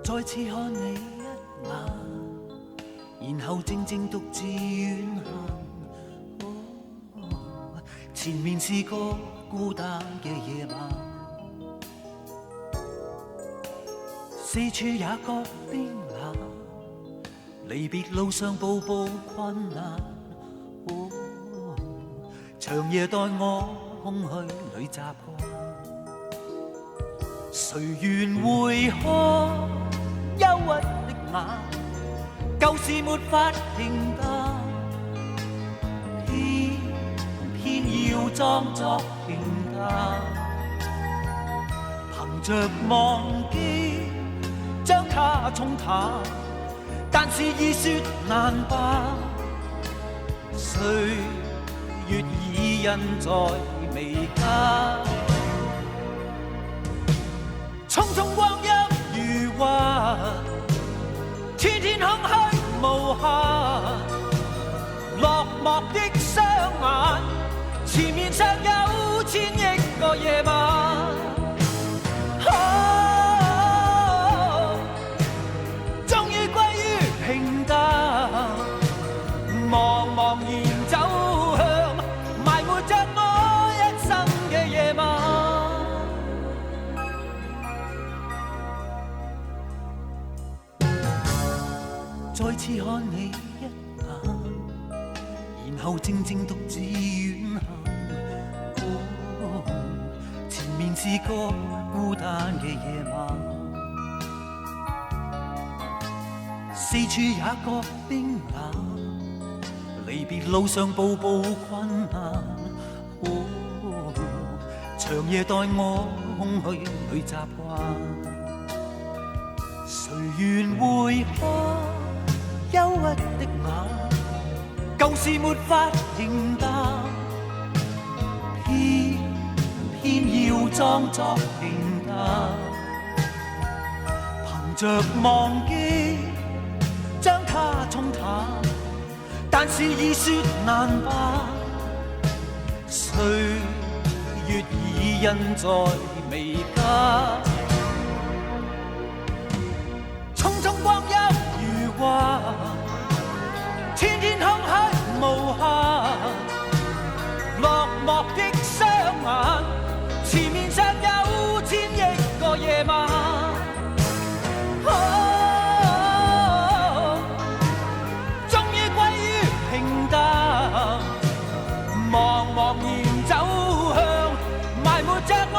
再次看你一眼，然後靜靜獨自遠行。前面是個孤單嘅夜晚，四處也覺冰冷，離別路上步步困難。長夜待我空虛裏習慣，誰願會看憂鬱的眼，舊事沒法平淡，偏要裝作平淡，憑着忘記將它沖淡，但是已說難辦，歲月已印在眉間，匆匆光陰如幻，天天空虛無限，落寞的雙眼，前面尚有千億個夜晚。終於歸於平淡，茫茫然走向埋沒着我一生嘅夜晚。再次看你一眼，然後靜靜獨自遠行。前面是個孤單嘅夜晚，四處也覺冰冷，離別路上步步困難。長夜待我空虛裏習慣，誰願會看憂鬱的眼，舊事沒法平淡，偏要裝作平淡，憑着忘記將它沖淡，但是已說難辦，歲月已印在眉間，匆匆光陰如幻，天天空虛無限，落寞的雙眼，前面尚有千億個夜晚。終於歸於平淡，茫茫然走向埋沒着我